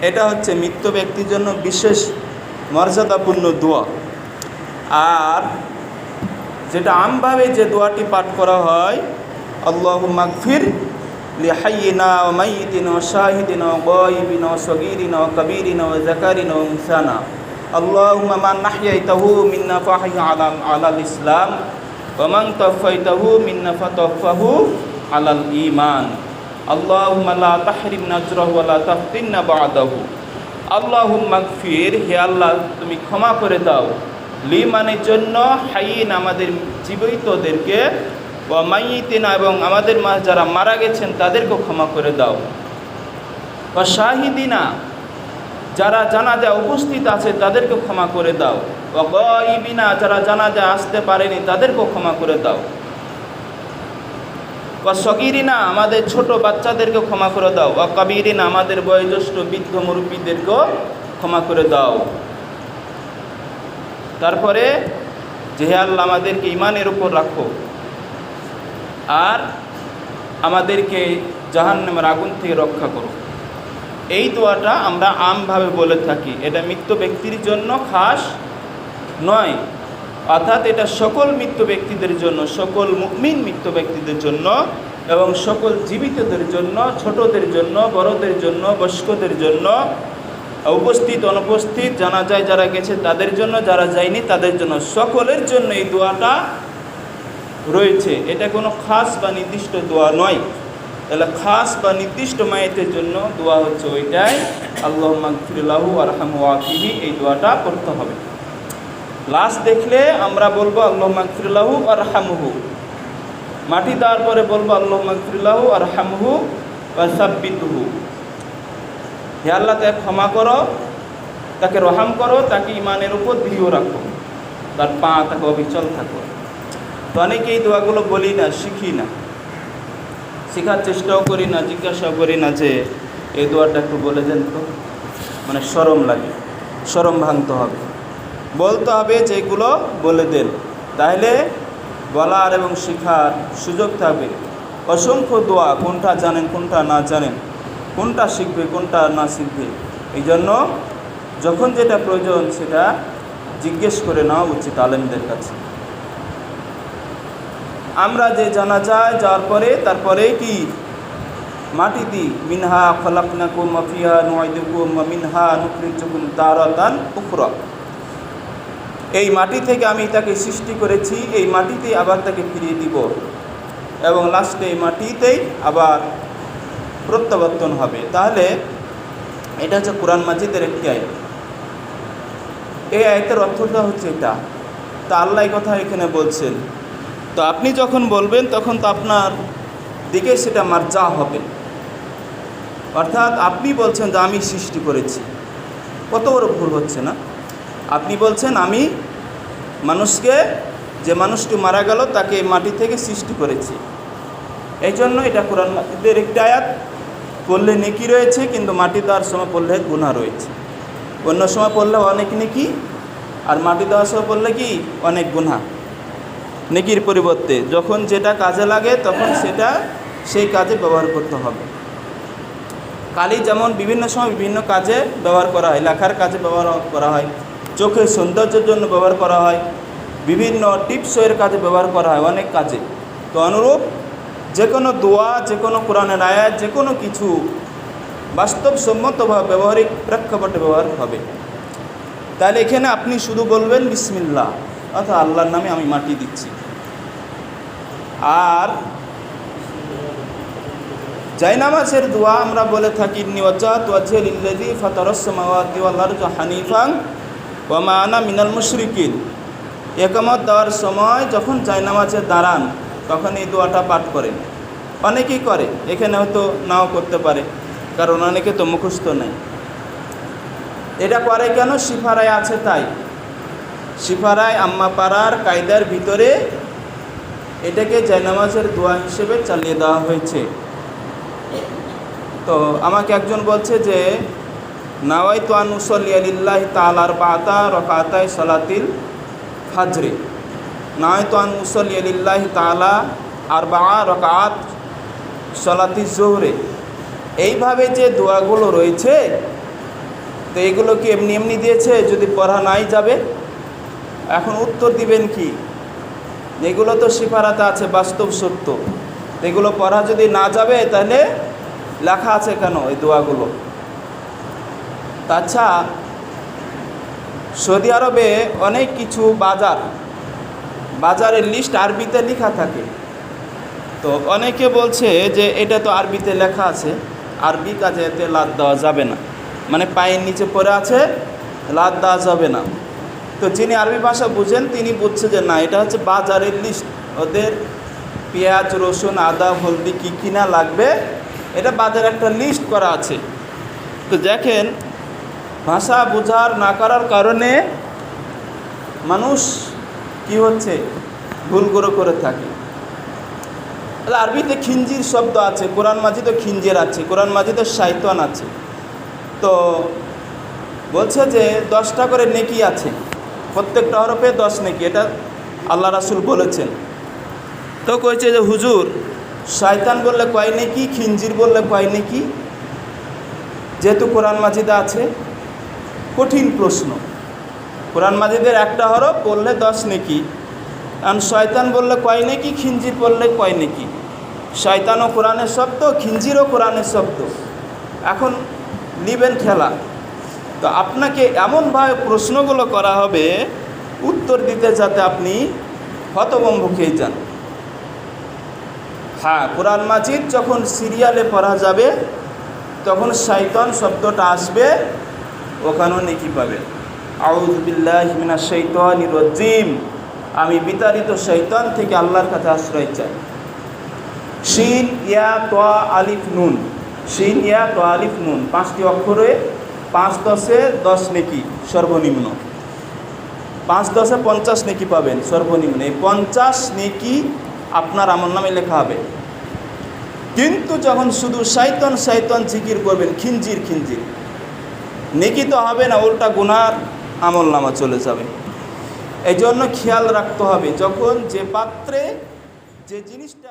এটা হচ্ছে মৃত ব্যক্তির জন্য বিশেষ মর্যাদাপূর্ণ দোয়া। আর যেটা আমভাবে যে দোয়াটি পাঠ করা হয়, আল্লাহুম্মা মাগফির লিহাইয়িনা ওয়া মাইয়িতিনা ওয়া শাহিদিনা ওয়া গায়িবিনা ওয়া সগীরিনা ওয়া কাবীরিনা ওয়া যাকারিনা ওয়া উনসানা, আল্লাহুম্মা মান নাহইয়াতাহু মিন্না ফাহইয়া আলাল ইসলাম ওয়া মান তাওফাইতাহু মিন্না ফাতাওফাহু আলাল ঈমান, আল্লাহুম্মা লা তাহরিমনা আজরাহু ওয়া লা তাফতিননা বা'দাহু। আল্লাহুম্মা মাগফির, হে আল্লাহ তুমি ক্ষমা করে দাও, লিমানের জন্য, হাইয়িন আমাদের জীবিতদেরকে, ওয়া মাইয়িতিনা এবং আমাদের যারা মারা গেছেন তাদেরকেও ক্ষমা করে দাও, ওয়া শাহিদিনা যারা জানাজা উপস্থিত আছে তাদেরকেও ক্ষমা করে দাও, ওয়া গায়িবিনা যারা জানাজা আসতে পারেনি তাদেরকেও ক্ষমা করে দাও, ওয়া সগীরিনা আমাদের ছোট বাচ্চাদেরকে ক্ষমা করে দাও, ওয়া কাবীরিনা আমাদের বয়োজ্যেষ্ঠ বৃদ্ধ মুরব্বীদেরকেও ক্ষমা করে দাও। তারপরে যে হে আল্লাহ আমাদেরকে ঈমানের উপর রাখো আর আমাদেরকে জাহান্নামের আগুন থেকে রক্ষা করো। এই দোয়াটা আমরা আমভাবে বলে থাকি, এটা মৃত ব্যক্তির জন্য খাস নয়, অর্থাৎ এটা সকল মৃত ব্যক্তিদের জন্য, সকল মুমিন মৃত ব্যক্তিদের জন্য এবং সকল জীবিতদের জন্য, ছোটদের জন্য, বড়দের জন্য, বয়স্কদের জন্য, উপস্থিত অনুপস্থিত, জানাজায় যারা গেছে তাদের জন্য, যারা যায়নি তাদের জন্য, সকলের জন্য এই দোয়াটা রয়েছে। এটা কোনো খাস বা নির্দিষ্ট দোয়া নয়, তাহলে খাস বা নির্দিষ্ট মায়েতের জন্য দোয়া হচ্ছে ওইটাই, আল্লাহুম্মা গফির লাহু ওয়ারহামহু ওয়াফিহি, এই দোয়াটা করতে হবে। লাশ দেখলে আমরা বলবো আল্লাহুম্মা গফির লাহু ওয়ারহামহু, মাটি দেওয়ার পরে বলবো আল্লাহুম্মা গফির লাহু ওয়ারহামহু ওয়া সাব্বিতহু, হে আল্লাহ তাকে ক্ষমা করো, তাকে রহম করো, তাকে ঈমানের উপর দৃঢ় রাখো, তার পা তাকে অবিচল থাকো। তো অনেকে এই দোয়াগুলো বলি না, শিখি না, শেখার চেষ্টাও করি না, জিজ্ঞাসাও করি না যে এই দোয়াটা একটু বলে দেন তো, মানে শরম লাগে, শরম ভাঙতে হবে, বলতে হবে যে এগুলো বলে দেন, তাহলে বলার এবং শেখার সুযোগ থাকবে। অসংখ্য দোয়া, কোনটা জানেন কোনটা না জানেন, কোনটা শিখবে কোনটা না শিখবে, এই জন্য যখন যেটা প্রয়োজন সেটা জিজ্ঞেস করে নেওয়া উচিত আলেমদের কাছে। আমরা যে জানাজায় যাওয়ার পরে তারপরে কি মাটি দিই, মিনহা খলাকনাকুম ওয়া ফিহা নুঈদুকুম ওয়া মিনহা নুখরিজুকুম তারাতান উখরা, এই মাটি থেকে আমি তাকে সৃষ্টি করেছি, এই মাটিতেই আবার তাকে ফিরিয়ে দিব এবং লাস্টে এই মাটিতেই আবার প্রত্যাবর্তন হবে। তাহলে এটা হচ্ছে কোরআন মাজিদের একটি আয়াত। এই আয়াতের অর্থটা হচ্ছে এটা, তা আল্লাহ এই কথা এখানে বলছেন। তো আপনি যখন বলবেন তখন তো আপনার দিকে সেটা মারজা হবে, অর্থাৎ আপনি বলছেন যে আমি সৃষ্টি করেছি, কত বড় ভুল হচ্ছে না? আপনি বলছেন আমি মানুষকে, যে মানুষটি মারা গেল তাকে মাটি থেকে সৃষ্টি করেছি, এই জন্য এটা কোরআন মাজিদের একটি আয়াত। পড়লে নেকি রয়েছে, কিন্তু মাটি দেওয়ার সময় পড়লে গুনাহ রয়েছে। অন্য সময় পড়লে অনেক নেকি, আর মাটি দেওয়ার সময় পড়লে কি অনেক গুনাহ। নেকির পরিবর্তে যখন যেটা কাজে লাগে তখন সেটা সেই কাজে ব্যবহার করতে হবে। কালি যেমন বিভিন্ন সময় বিভিন্ন কাজে ব্যবহার করা হয়, লেখার কাজে ব্যবহার করা হয়, চোখের সৌন্দর্যের জন্য ব্যবহার করা হয়, বিভিন্ন টিপসইয়ের কাজে ব্যবহার করা হয়, অনেক কাজে। তো অনুরূপ যে কোনো দোয়া, যে কোনো কোরআনের আয়াত, যে কোনো কিছু বাস্তবসম্মতভাবে ব্যবহারিক প্রেক্ষাপটে ব্যবহার হবে। তাহলে এখানে আপনি শুধু বলবেন বিসমিল্লাহ, অর্থাৎ আল্লাহর নামে আমি মাটি দিচ্ছি। আর জায়নামাজের দোয়া আমরা বলে থাকি ইন্নী ওয়াজ্জাহতু ওয়াজহিয়া লিল্লাযী ফাতারাস সামাওয়াতি ওয়াল আরদা হানিফান ওয়া মা আনা মিনাল মুশরিকিন। ইকামত দেওয়ার সময় যখন জায়নামাজে দাঁড়ান তখন এই দোয়াটা পাঠ করেন। অনেকেই করে, এখানে হয়তো নাও করতে পারে, কারণ অনেকে তো মুখস্থ নেই। এটা করে কেন? সিফারায় আছে তাই। সিফারায় আম্মা পাড়ার কায়দার ভিতরে এটাকে জায়নামাজের দোয়া হিসেবে চালিয়ে দেওয়া হয়েছে। তো আমাকে একজন বলছে যে নাওয়াইতু আন উসাল্লি লিল্লাহি তাআলা আরবাআতা রাকাতাই সালাতিল ফাজরে, নাওয়াইতু আন উসাল্লি লিল্লাহি তাআলা আরবাআ রাকাত সালাতিজ জোহরে। এইভাবে যে দোয়াগুলো রয়েছে তো এগুলো কি এমনি এমনি দিয়েছে যদি পড়া নাই যাবে? এখন উত্তর দিবেন কি? এগুলো তো সিফারাতে আছে, বাস্তব সত্য। এগুলো পড়া যদি না যাবে তাহলে লেখা আছে কেন এই দোয়াগুলো? আচ্ছা, সৌদি আরবে অনেক কিছু বাজারের লিস্ট আরবিতে লেখা থাকে। তো অনেকে বলছে যে এটা তো আরবিতে লেখা আছে, আরবি কাজে এতে লাদ দেওয়া যাবে না, মানে পায়ের নিচে পড়ে আছে, লাদ দেওয়া যাবে না। তো যিনি আরবি ভাষা বুঝেন তিনি বুঝছে যে না, এটা হচ্ছে বাজারের লিস্ট, ওদের পেঁয়াজ, রসুন, আদা, হলদি কী কী না লাগবে এটা বাজারে একটা লিস্ট করা আছে। তো দেখেন, ভাষা বোঝার না করার কারণে মানুষ কি হচ্ছে, ভুলগুলো করে থাকে। আরবিতে খিঞ্জির শব্দ আছে, কোরআন মাজিদে খিঞ্জির আছে, কোরআন মাজিদে শয়তান আছে। তো বলছে যে 10টা করে নেকি আছে, প্রত্যেকটা হরফে 10 নেকি, এটা আল্লাহ রাসূল বলেছেন। তো কইছে যে হুজুর, শয়তান বললে কয় নেকি, খিঞ্জির বললে কয় নেকি? যেহেতু কোরআন মাজিদে আছে। কঠিন প্রশ্ন। কোরআন মাজিদের একটা হরফ বললে 10 নেকি, আর শয়তান বললে কয় নেকি, খিঞ্জির বললে কয় নেকি? শয়তানও কোরআনের শব্দ, খিঞ্জিরও কোরআনের শব্দ। এখন নিবেন খেলা। তো আপনাকে এমনভাবে প্রশ্নগুলো করা হবে উত্তর দিতে যাতে আপনি হতভম্ব খেয়ে যান। হ্যাঁ, কোরআন মাজিদ যখন সিরিয়ালে পড়া যাবে তখন শয়তান শব্দটা আসবে, ওখানেও নেকি পাবে। আউযু বিল্লাহি মিনাশ শাইতানির রাজিম, আমি বিতাড়িত শয়তান থেকে আল্লাহর কাছে আশ্রয় চাই। শিন ইয়া তা আলিফ নুন, শিন ইয়া তা আলিফ নুন, 5টি অক্ষরে 5-10-এ 10 নেকি সর্বনিম্ন, 5-10-এ 50 নেকি পাবেন সর্বনিম্ন। এই 50 নেকি আপনার আমলনামে লেখা হবে। কিন্তু যখন শুধু শয়তান শয়তান জিকির করবেন, খিঞ্জির খিঞ্জির, নেকি তো হবে না, উল্টা গুনার আমলনামা চলে যাবে। এই জন্য খেয়াল রাখতে হবে যখন যে পাত্রে যে জিনিসটা